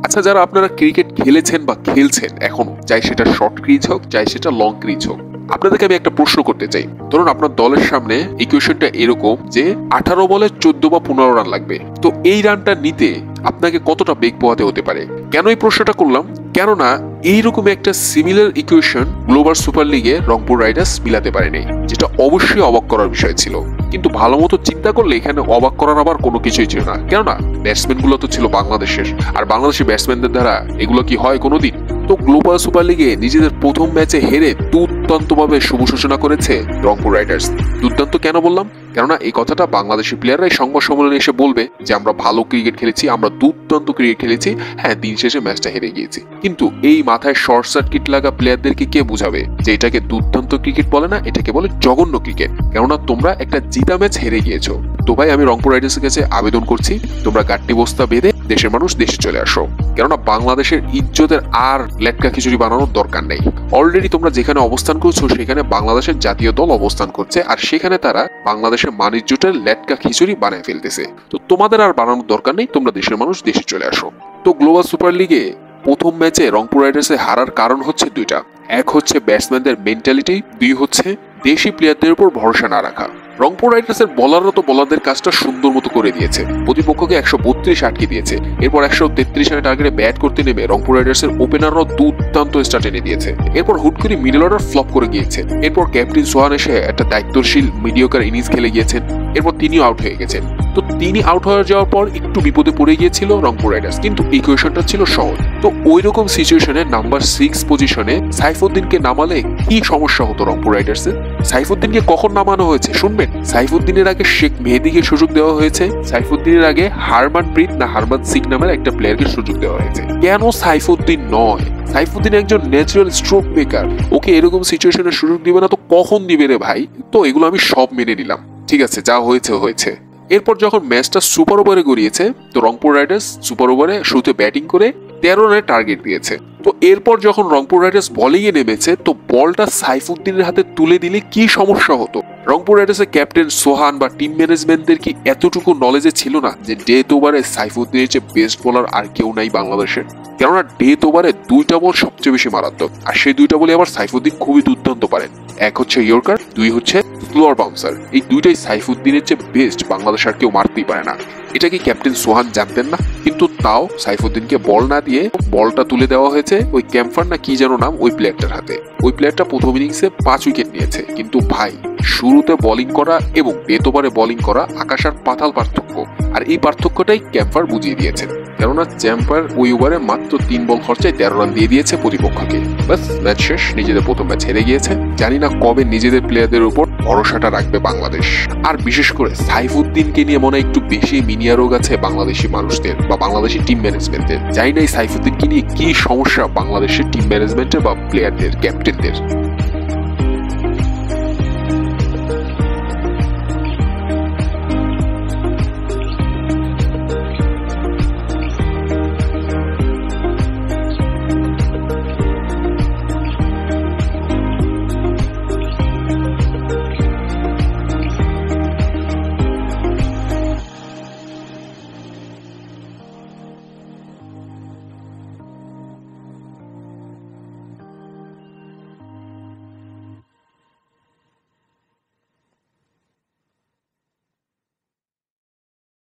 আচ্ছা, যারা আপনারা ক্রিকেট খেলেছেন বা খেলছেন এখনো, চাই সেটা শর্ট ক্রিজ হোক, চাই সেটা লং ক্রিজ হোক, আপনাদেরকে আমি একটা প্রশ্ন করতে চাই। ধরুন আপনার দলের সামনে ইকুয়েশনটা এরকম যে 18 বলে 14 বা 15 রান লাগবে, তো এই রানটা নিতে আপনাকে কতটা বেগ পোহাতে হতে পারে? কেন এই প্রশ্নটা করলাম? কেননা এইরকম একটা সিমিলার ইকুয়েশন গ্লোবাল সুপার লিগে রংপুর রাইডার্স মিলাতে পারেনি, যেটা অবশ্যই অবাক করার বিষয় ছিল। কিন্তু ভালো মতো চিন্তা করলে এখানে অবাক করার আবার কোনো কিছুই ছিল না, কেননা ব্যাটসম্যান গুলো তো ছিল বাংলাদেশের, আর বাংলাদেশি ব্যাটসম্যানদের দ্বারা এগুলো কি হয় কোনোদিন? তো গ্লোবাল সুপার লিগে নিজেদের প্রথম ম্যাচে হেরে দুর্দান্তভাবে শুভ সূচনা করেছে রংপুর রাইডার্স। দুর্দান্ত কেন বললাম? কেননা এই কথাটা বাংলাদেশি প্লেয়াররাই সংবাদ সম্মেলনে এসে বলবে যে আমরা ভালো ক্রিকেট খেলেছি, আমরা দুর্দান্ত ক্রিকেট খেলেছি, হ্যাঁ দিন শেষে ম্যাচটা হেরে গিয়েছি। কিন্তু এই মাথায় শর্ট সার্কিট লাগা প্লেয়ারদেরকে কে বুঝাবে যে এটাকে দুর্দান্ত ক্রিকেট বলে না, এটাকে বলে জঘন্য ক্রিকেট? কেননা তোমরা একটা জিতা ম্যাচ হেরে গিয়েছো। তো ভাই আমি রংপুর রাইডার্সের কাছে আবেদন করছি, তোমরা গাট্টি বস্তা বেঁধে দেশের মানুষ দেশে চলে আসো, কেননা বাংলাদেশের ইজ্জতের আর লেটকা খিচুড়ি বানানোর দরকার নেই। অলরেডি তোমরা যেখানে অবস্থান করছো সেখানে বাংলাদেশের জাতীয় দল অবস্থান করছে, আর সেখানে তারা বাংলাদেশের বাণিজ্যটার লেটকা খিচুড়ি বানিয়ে ফেলতেছে। তো তোমাদের আর বানানোর দরকার নেই, তোমরা দেশের মানুষ দেশে চলে আসো। তো গ্লোবাল সুপার লিগে প্রথম ম্যাচে রংপুর রাইডার্সে হারার কারণ হচ্ছে দুইটা। এক হচ্ছে ব্যাটসম্যানদের মেন্টালিটি, দুই হচ্ছে দেশি প্লেয়ারদের উপর ভরসা না রাখা। রংপুর রাইডার্সের বলাররা তো বলারদের কাজটা সুন্দর মতো করে দিয়েছে, প্রতিপক্ষকে 132 আটকে দিয়েছে। এরপর 133 রানের টার্গেটে ব্যাট করতে নেমে রংপুর রাইডার্সের ওপেনাররাও দুর্দান্ত স্টার্ট এনে দিয়েছে। এরপর হুট করে মিডল অর্ডার ফ্লপ করে গিয়েছে। এরপর ক্যাপ্টেন সোহান এসে একটা দায়িত্বশীল মিডিওকার ইনিংস খেলে গিয়েছেন, এরপর তিনিও আউট হয়ে গেছেন। তো তিনি আউট হয়ে যাওয়ার পর একটু বিপদে পড়ে গিয়েছিল রংপুর রাইডার্স, কিন্তু ইকুয়েশনটা ছিল সহজ। তো ওই রকম সিচুয়েশনে নাম্বার 6 পজিশনে সাইফুদ্দিনকে নামালে কি সমস্যা হতো রংপুর রাইডার্সের? সাইফুদ্দিনকে কখন নামানো হয়েছে শুনবেন? সাইফুদ্দিনের আগে শেখ মেহেদীকে সুযোগ দেওয়া হয়েছে, সাইফুদ্দিনের আগে হারমানপ্রীত না হারমান সিং নামের একটা প্লেয়ারকে সুযোগ দেওয়া হয়েছে। কেন সাইফুদ্দিন নয়? সাইফুদ্দিন একজন ন্যাচারাল স্ট্রোক মেকার, ওকে এরকম সিচুয়েশনে সুযোগ দিবে না তো কখন দিবে রে ভাই? তো এগুলো আমি সব মেনে নিলাম, ঠিক আছে যা হয়েছে হয়েছে। এরপর যখন ম্যাচটা সুপার ওভারে গড়িয়েছে, তো রংপুর রাইডার্স সুপার ওভারে শুরুতে ব্যাটিং করে 13 রানের টার্গেট দিয়েছে। তো এরপর যখন রংপুর রাইডার্স বোলিংয়ে নেমেছে, তো বলটা সাইফুদ্দিনের হাতে তুলে দিলে কি সমস্যা হতো? রংপুর রাইডার্সের ক্যাপ্টেন সোহান বা টিম ম্যানেজমেন্টদের কি এতটুকু নলেজে ছিল না যে ডেথ ওভারে সাইফুদ্দিনের চেয়ে বেস্ট বোলার আর কেউ নাই বাংলাদেশের? কেননা ডেথ ওভারে 2টা বল সবচেয়ে বেশি মারাত্মক, আর সেই 2টা বলে আবার সাইফুদ্দিন খুবই দুর্দান্ত পারেন। এক হচ্ছে ইয়র্কার, দুই হচ্ছে স্লোয়ার বাউন্সার। এই দুইটাই সাইফুদ্দিনের চেয়ে বেস্ট, বাংলাদেশ আর কেউ মারতেই পারে না। এটা কি ক্যাপ্টেন সোহান জানতেন না? কিন্তু তাও সাইফুদ্দিনকে বল না দিয়ে বলটা তুলে দেওয়া হয়েছে ওই ক্যাম্পার না কি যেন নাম ওই প্লেয়ারটার হাতে। ওই প্লেয়ারটা প্রথম ইনিংসে 5 উইকেট নিয়েছে। কিন্তু ভাই শুরুতে বোলিং করা এবং ডেথ ওভারে বোলিং করা আকাশ আর পাতাল পার্থক্য, আর এই পার্থক্যটাই ক্যাম্পার বুঝিয়ে দিয়েছেন। কেননা চ্যাম্পার ওই ওভারে মাত্র 3 বল খরচায় 13 রান দিয়ে দিয়েছে প্রতিপক্ষকে। বাস ম্যাচ শেষ, নিজেদের প্রথম ম্যাচ হেরে গিয়েছে। জানি না কবে নিজেদের প্লেয়ারদের উপর ভরসাটা রাখবে বাংলাদেশ। আর বিশেষ করে সাইফুদ্দিনকে নিয়ে মনে একটু বেশি মিনিয়া রোগ আছে বাংলাদেশি মানুষদের বা বাংলাদেশি টিম ম্যানেজমেন্টের। জানি না এই সাইফুদ্দিনকে নিয়ে কি সমস্যা বাংলাদেশের টিম ম্যানেজমেন্টের বা প্লেয়ারদের, ক্যাপ্টেনদের।